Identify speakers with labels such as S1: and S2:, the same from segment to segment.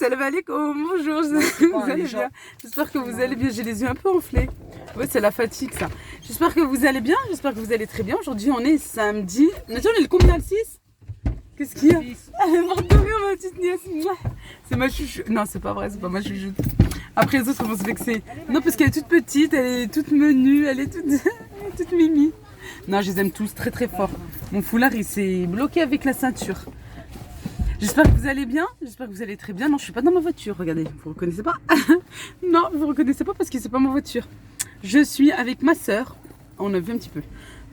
S1: salam alaikum, bonjour, vous allez bien? J'espère que vous allez bien, j'ai les yeux un peu enflés. Oui, c'est la fatigue ça. J'espère que vous allez bien, j'espère que vous allez très bien. Aujourd'hui on est samedi. Nathan, on est le combien, le 6? Qu'est-ce qu'il y a? Elle est morte de rire, ma petite nièce. C'est ma chouchou. Non, c'est pas vrai, c'est pas ma chouchou. Après les autres vont se vexer. Non, parce qu'elle est toute petite, elle est toute menue, elle est toute mimi. Non, je les aime tous très très fort. Mon foulard il s'est bloqué avec la ceinture. J'espère que vous allez bien, j'espère que vous allez très bien. Non, je suis pas dans ma voiture, regardez, vous reconnaissez pas? Non, vous reconnaissez pas parce que c'est pas ma voiture. Je suis avec ma soeur, on a vu un petit peu.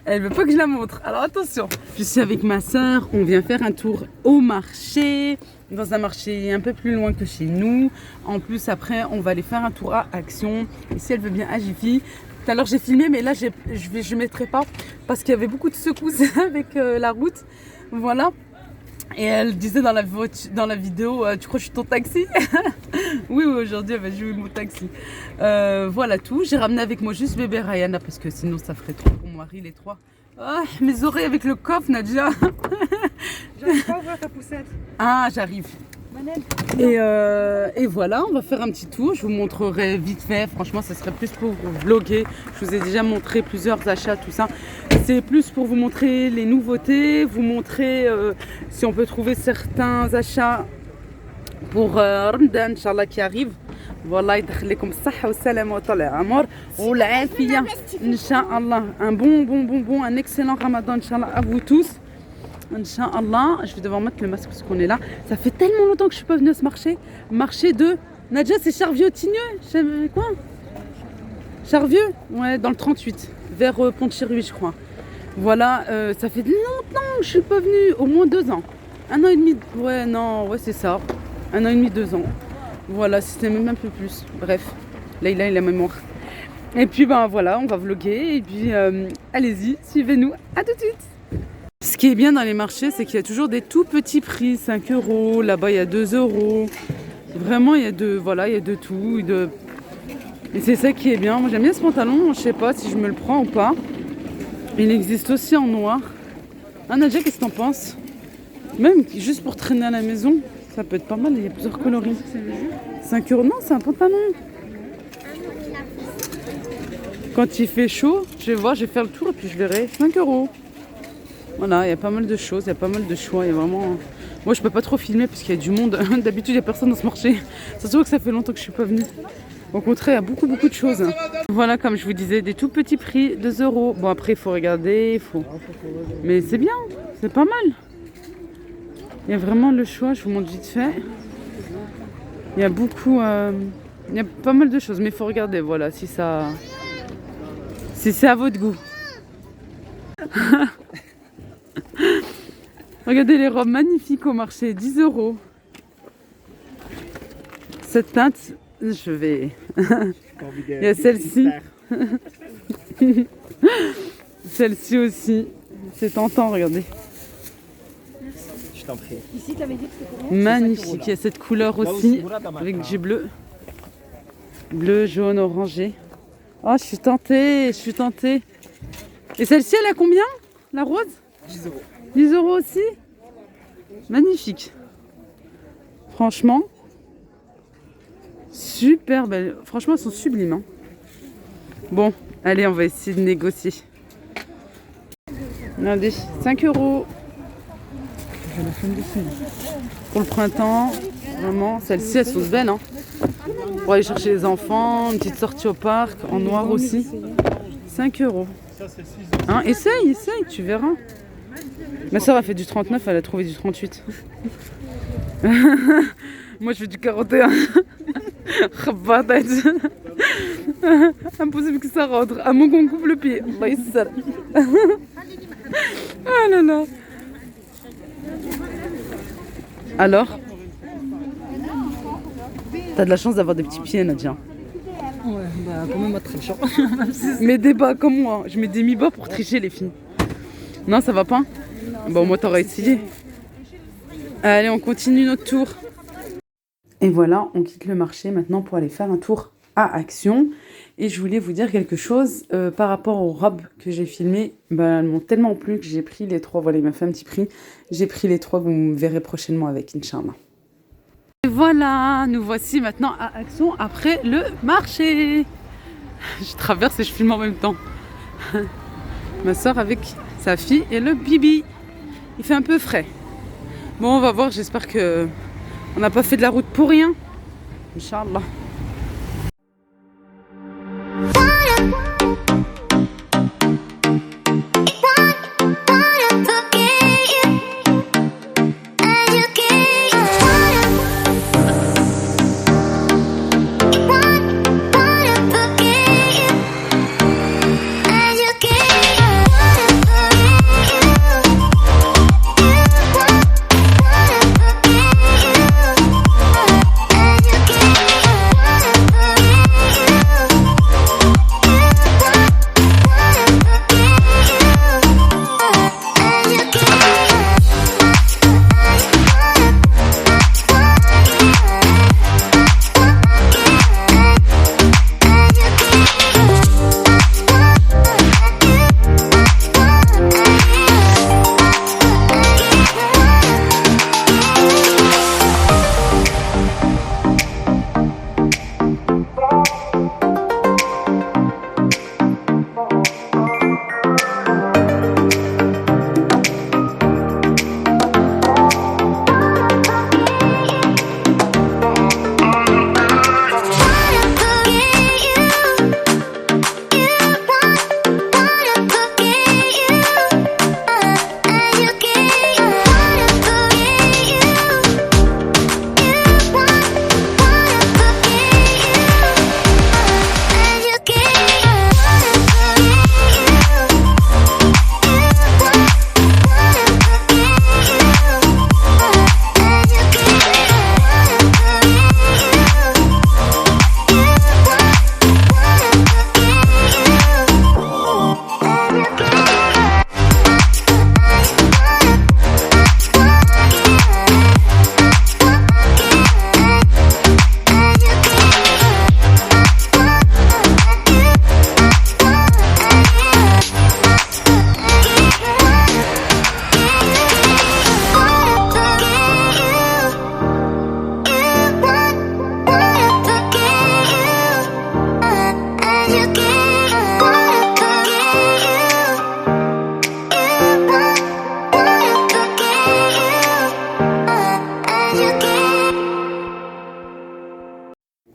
S1: Elle veut pas que je la montre, alors attention. Je suis avec ma soeur, on vient faire un tour au marché, dans un marché un peu plus loin que chez nous. En plus, après, on va aller faire un tour à Action. Et si elle veut bien, à Jiffy. Tout à l'heure, j'ai filmé, mais là, je mettrai pas parce qu'il y avait beaucoup de secousses avec la route. Voilà. Et elle disait dans la vidéo, tu crois que je suis ton taxi? Oui, aujourd'hui elle va jouer mon taxi. Voilà tout. J'ai ramené avec moi juste bébé Rayana parce que sinon ça ferait trop pour mon mari les trois. Ah, mes oreilles avec le coffre, Nadia.
S2: J'arrive pas à ouvrir ta poussette.
S1: Ah, j'arrive. Et voilà, on va faire un petit tour. Je vous montrerai vite fait. Franchement, ça serait plus pour vous vlogger. Je vous ai déjà montré plusieurs achats, tout ça. C'est plus pour vous montrer les nouveautés, vous montrer si on peut trouver certains achats pour Ramadan, Inch'Allah, qui arrive. Voilà, يدخلكم الصحة والسلامة وطول العمر والعافية إن شاء الله. Un bon, un excellent Ramadan, Inch'Allah, à vous tous. Inch'Allah, je vais devoir mettre le masque parce qu'on est là. Ça fait tellement longtemps que je suis pas venue à ce marché. Marché de Nadja, c'est Charvieux-Tigneux. Quoi? Charvieux? Ouais, dans le 38, vers Pont-de-Chiruy, je crois. Voilà, ça fait longtemps que je suis pas venue, au moins 2 ans. 1 an et demi, ouais, c'est ça. 1 an et demi, 2 ans. Voilà, c'était même un peu plus. Bref, là, il a la mémoire. Et puis, ben voilà, on va vlogger. Et puis, allez-y, suivez-nous. À tout de suite. Ce qui est bien dans les marchés, c'est qu'il y a toujours des tout petits prix, 5 €. Là-bas, il y a 2 €. Vraiment, il y a de tout. Et c'est ça qui est bien. Moi, j'aime bien ce pantalon. Je sais pas si je me le prends ou pas. Il existe aussi en noir. Ah, Nadia, qu'est-ce que t'en penses? Même juste pour traîner à la maison, ça peut être pas mal. Il y a plusieurs coloris. 5 €. Non, c'est un pantalon. Quand il fait chaud, je vais faire le tour et puis je verrai. 5 €. Voilà, il y a pas mal de choses, il y a pas mal de choix. Il y a vraiment... Moi, je peux pas trop filmer parce qu'il y a du monde. D'habitude, il n'y a personne dans ce marché. Ça se voit que ça fait longtemps que je suis pas venue. Au contraire, il y a beaucoup de choses. Voilà, comme je vous disais, des tout petits prix, 2 €. Bon, après, il faut regarder, mais c'est bien, c'est pas mal. Il y a vraiment le choix, je vous montre vite fait. Il y a beaucoup... Il y a pas mal de choses, mais il faut regarder, voilà, si c'est à votre goût. Regardez les robes magnifiques au marché, 10 €. Cette teinte, je vais... Il y a celle-ci. Celle-ci aussi. C'est tentant, regardez.
S2: Je t'en prie.
S3: Ici, tu avais dit que c'était combien?
S1: Magnifique. Il y a cette couleur aussi, avec du bleu. Bleu, jaune, orangé. Oh, je suis tentée. Et celle-ci, elle a combien? La rose?
S2: 10 €.
S1: 10 € aussi? Magnifique. Franchement, super belle. Franchement, elles sont sublimes. Hein. Bon, allez, on va essayer de négocier. Regardez, 5 €. Pour le printemps, vraiment. Celles-ci, elles sont belles. Hein. Pour aller chercher les enfants, une petite sortie au parc, en noir aussi. 5 €. Hein, essaye, tu verras. Ma soeur a fait du 39, elle a trouvé du 38. Moi je fais du 41. Impossible que ça rentre. À moins qu'on coupe le pied. Allah yassar. Ah là là. Alors, t'as de la chance d'avoir des petits pieds, Nadia.
S3: Ouais, bah quand même, moi, très chaud.
S1: Mais des bas comme moi. Je mets des mi-bas pour tricher, les filles. Non, ça va pas? Bon, moi, t'aurais essayé. Allez, on continue notre tour. Et voilà, on quitte le marché maintenant pour aller faire un tour à Action. Et je voulais vous dire quelque chose par rapport aux robes que j'ai filmées. Elles m'ont tellement plu que j'ai pris les 3. Voilà, il m'a fait un petit prix. J'ai pris les 3 que vous me verrez prochainement avec, Inch'Allah. Et voilà, nous voici maintenant à Action après le marché. Je traverse et je filme en même temps. Ma soeur avec sa fille et le bibi. Il fait un peu frais. Bon, on va voir, j'espère que on n'a pas fait de la route pour rien. Inch'Allah.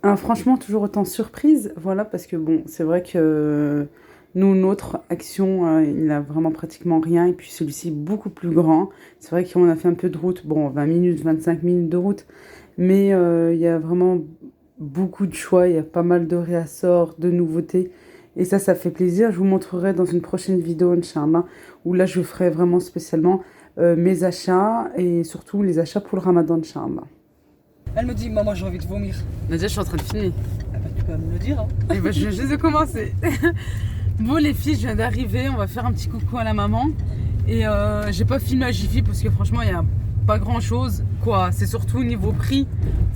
S1: Alors franchement, toujours autant surprise, voilà, parce que bon, c'est vrai que nous, notre Action, il a vraiment pratiquement rien, et puis celui-ci beaucoup plus grand. C'est vrai qu'on a fait un peu de route, bon, 20 minutes, 25 minutes de route, mais il y a vraiment beaucoup de choix, il y a pas mal de réassorts, de nouveautés, et ça fait plaisir. Je vous montrerai dans une prochaine vidéo, Inch'Allah, où là, je ferai vraiment spécialement mes achats, et surtout les achats pour le Ramadan, Inch'Allah.
S3: Elle me dit, maman, j'ai envie de vomir.
S1: Nadia, je suis en train de filmer.
S3: Ah bah, tu peux me le dire. Hein.
S1: Et bah, je viens de commencer. Bon, les filles, je viens d'arriver. On va faire un petit coucou à la maman. Et j'ai pas filmé à Jiffy parce que franchement, il n'y a pas grand chose. Quoi, c'est surtout au niveau prix.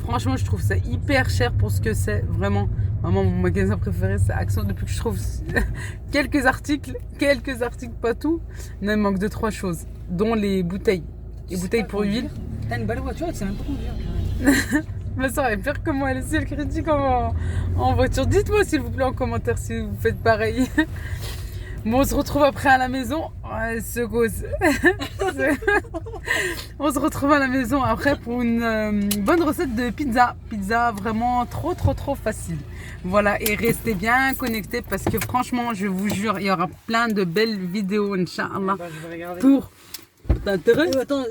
S1: Franchement, je trouve ça hyper cher pour ce que c'est. Vraiment. Maman, mon magasin préféré, c'est Action. Depuis que je trouve quelques articles, pas tout. Il me manque 2-3 choses, dont les bouteilles. Les bouteilles pour huile.
S3: T'as une belle voiture et tu sais même pas conduire.
S1: Ma soeur est pire que moi, elle aussi, elle critique en voiture. Dites-moi s'il vous plaît en commentaire si vous faites pareil. Bon, on se retrouve après à la maison. Ouais, ce gosse. On se retrouve à la maison après pour une bonne recette de pizza. Pizza vraiment trop facile. Voilà, et restez bien connectés parce que franchement, je vous jure, il y aura plein de belles vidéos, Inch'Allah, pour... T'intéresse?
S3: Attends,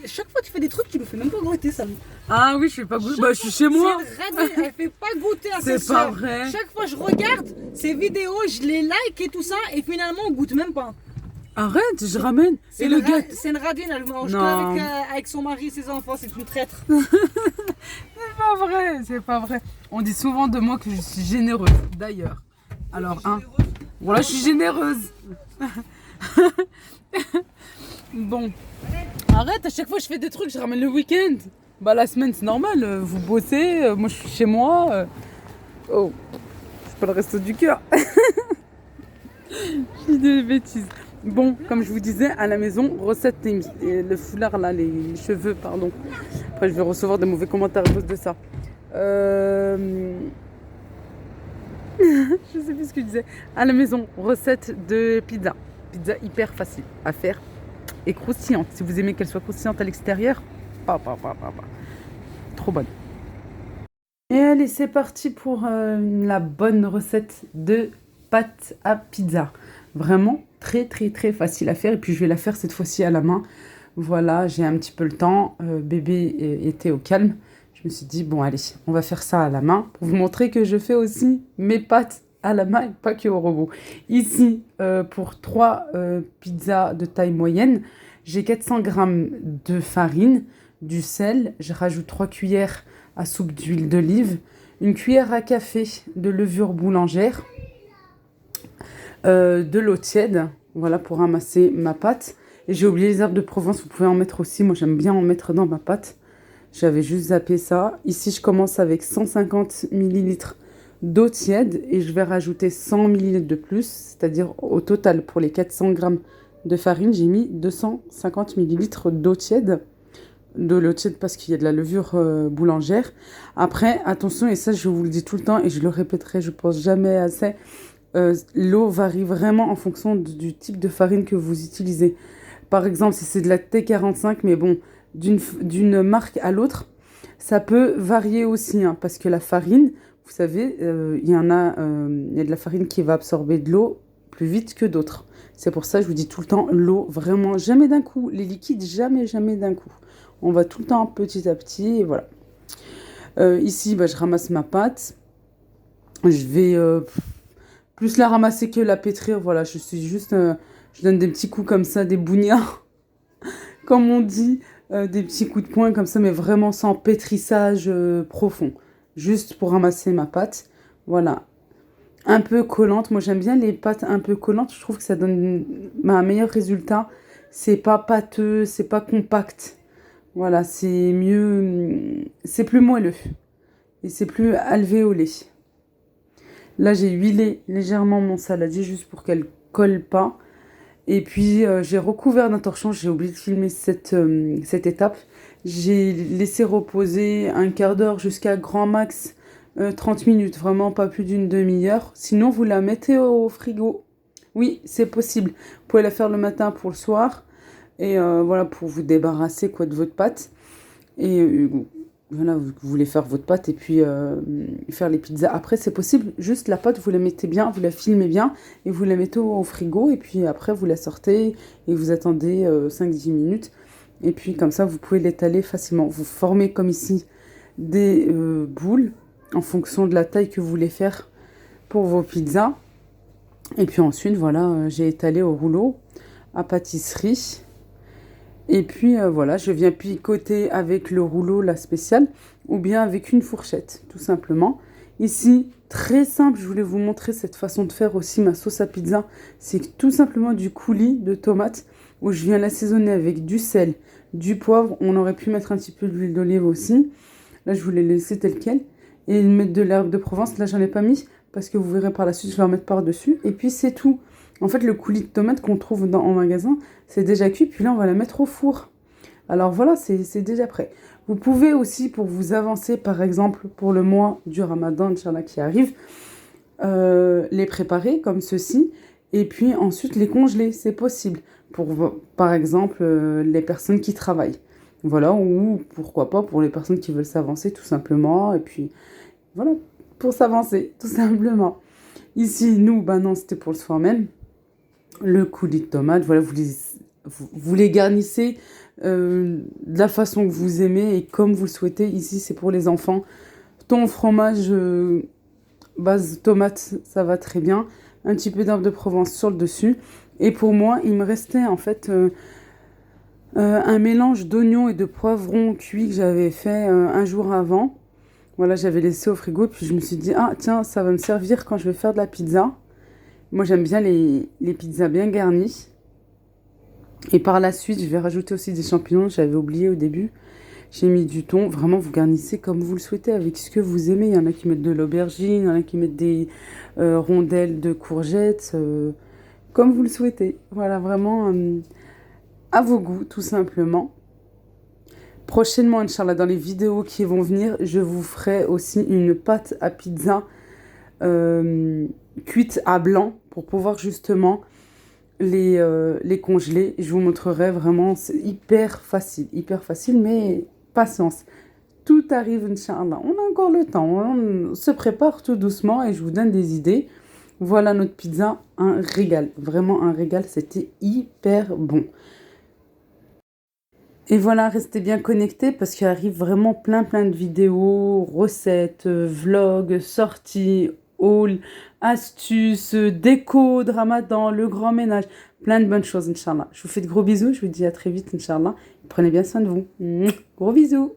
S3: chaque fois tu fais des trucs, tu me fais même pas goûter ça.
S1: Ah oui, je fais pas goûter. Bah, je suis chez moi.
S3: Elle fait pas goûter à ses
S1: C'est pas
S3: soeurs.
S1: vrai.
S3: Chaque fois je regarde ces vidéos, je les like et tout ça, et finalement on goûte même pas.
S1: Arrête, je ramène.
S3: C'est
S1: Et le gars.
S3: c'est une radine, elle mange
S1: Non.
S3: avec son mari et ses enfants, c'est une traître.
S1: C'est pas vrai. On dit souvent de moi que je suis généreuse, d'ailleurs. Alors, hein. Voilà, je suis généreuse. Bon. Arrête, à chaque fois je fais des trucs, je ramène le week-end. Bah la semaine c'est normal, vous bossez, moi je suis chez moi. Oh, c'est pas le resto du cœur. Je dis des bêtises. Bon, comme je vous disais, à la maison, recette le foulard là, les cheveux, pardon. Après, je vais recevoir des mauvais commentaires à cause de ça. Je sais plus ce que je disais. À la maison, recette de pizza. Pizza hyper facile à faire et croustillante. Si vous aimez qu'elle soit croustillante à l'extérieur, trop bonne. Et allez, c'est parti pour la bonne recette de pâte à pizza. Vraiment très facile à faire. Et puis je vais la faire cette fois-ci à la main. Voilà, j'ai un petit peu le temps. Bébé était au calme. Je me suis dit, bon allez, on va faire ça à la main pour vous montrer que je fais aussi mes pâtes à la main et pas que au robot. Ici, pour 3 pizzas de taille moyenne, j'ai 400 g de farine, du sel, je rajoute 3 cuillères à soupe d'huile d'olive, une cuillère à café de levure boulangère, de l'eau tiède, voilà pour ramasser ma pâte. Et j'ai oublié les herbes de Provence, vous pouvez en mettre aussi, moi j'aime bien en mettre dans ma pâte. J'avais juste zappé ça. Ici, je commence avec 150 ml d'eau tiède et je vais rajouter 100 ml de plus, c'est-à-dire au total pour les 400 g de farine, j'ai mis 250 ml d'eau tiède. De l'eau tiède parce qu'il y a de la levure boulangère. Après, attention, et ça je vous le dis tout le temps et je le répéterai, je pense jamais assez, l'eau varie vraiment en fonction du type de farine que vous utilisez. Par exemple, si c'est de la T45, mais bon, d'une marque à l'autre, ça peut varier aussi, hein, parce que la farine, vous savez, il y a de la farine qui va absorber de l'eau plus vite que d'autres. C'est pour ça que je vous dis tout le temps, l'eau, vraiment, jamais d'un coup. Les liquides, jamais d'un coup. On va tout le temps petit à petit, et voilà. Ici, je ramasse ma pâte. Je vais plus la ramasser que la pétrir. Voilà, je suis juste... je donne des petits coups comme ça, des bougnards, comme on dit. Des petits coups de poing comme ça, mais vraiment sans pétrissage profond. Juste pour ramasser ma pâte. Voilà. Un peu collante. Moi, j'aime bien les pâtes un peu collantes. Je trouve que ça donne un meilleur résultat. C'est pas pâteux, c'est pas compact. Voilà, c'est mieux. C'est plus moelleux. Et c'est plus alvéolé. Là, j'ai huilé légèrement mon saladier juste pour qu'elle colle pas. Et puis, j'ai recouvert d'un torchon. J'ai oublié de filmer cette étape. J'ai laissé reposer un quart d'heure jusqu'à grand max 30 minutes. Vraiment pas plus d'une demi-heure. Sinon, vous la mettez au frigo. Oui, c'est possible. Vous pouvez la faire le matin pour le soir. Et voilà, pour vous débarrasser de votre pâte. Et voilà, vous voulez faire votre pâte et puis faire les pizzas. Après, c'est possible. Juste la pâte, vous la mettez bien, vous la filmez bien et vous la mettez au frigo. Et puis après, vous la sortez et vous attendez 5-10 minutes. Et puis comme ça, vous pouvez l'étaler facilement. Vous formez comme ici des boules en fonction de la taille que vous voulez faire pour vos pizzas. Et puis ensuite, voilà, j'ai étalé au rouleau à pâtisserie. Et puis voilà, je viens picoter avec le rouleau, la spéciale, ou bien avec une fourchette, tout simplement. Ici, très simple, je voulais vous montrer cette façon de faire aussi ma sauce à pizza. C'est tout simplement du coulis de tomates, où je viens l'assaisonner avec du sel, du poivre. On aurait pu mettre un petit peu d'huile d'olive aussi. Là, je voulais laisser tel quel. Et mettre de l'herbe de Provence. Là, j'en ai pas mis, parce que vous verrez par la suite, je vais en mettre par-dessus. Et puis, c'est tout. En fait, le coulis de tomate qu'on trouve en magasin, c'est déjà cuit. Puis là, on va la mettre au four. Alors voilà, c'est déjà prêt. Vous pouvez aussi, pour vous avancer, par exemple, pour le mois du Ramadan, Inch'Allah, qui arrive, les préparer comme ceci. Et puis ensuite, les congeler. C'est possible. Pour, par exemple, les personnes qui travaillent. Voilà, ou pourquoi pas pour les personnes qui veulent s'avancer, tout simplement. Et puis, voilà, pour s'avancer, tout simplement. Ici, nous, non, c'était pour le soir même. Le coulis de tomate, voilà, vous les garnissez de la façon que vous aimez et comme vous le souhaitez. Ici, c'est pour les enfants. Thon, fromage, base tomate, ça va très bien. Un petit peu d'herbe de Provence sur le dessus. Et pour moi, il me restait en fait un mélange d'oignons et de poivrons cuits que j'avais fait un jour avant. Voilà, j'avais laissé au frigo. Puis je me suis dit, ah tiens, ça va me servir quand je vais faire de la pizza. Moi, j'aime bien les pizzas bien garnies. Et par la suite, je vais rajouter aussi des champignons. J'avais oublié au début. J'ai mis du thon. Vraiment, vous garnissez comme vous le souhaitez, avec ce que vous aimez. Il y en a qui mettent de l'aubergine, il y en a qui mettent des rondelles de courgettes. Comme vous le souhaitez. Voilà, vraiment à vos goûts, tout simplement. Prochainement, Inch'Allah, dans les vidéos qui vont venir, je vous ferai aussi une pâte à pizza cuite à blanc pour pouvoir justement les congeler. Je vous montrerai vraiment, c'est hyper facile, mais patience. Tout arrive, Inch'Allah. On a encore le temps, on se prépare tout doucement et je vous donne des idées. Voilà notre pizza, un régal, vraiment un régal, c'était hyper bon. Et voilà, restez bien connectés parce qu'il arrive vraiment plein de vidéos, recettes, vlogs, sorties, hauls, astuces, déco de Ramadan, le grand ménage, plein de bonnes choses, Inch'Allah. Je vous fais de gros bisous, je vous dis à très vite, Inch'Allah. Prenez bien soin de vous. Gros bisous.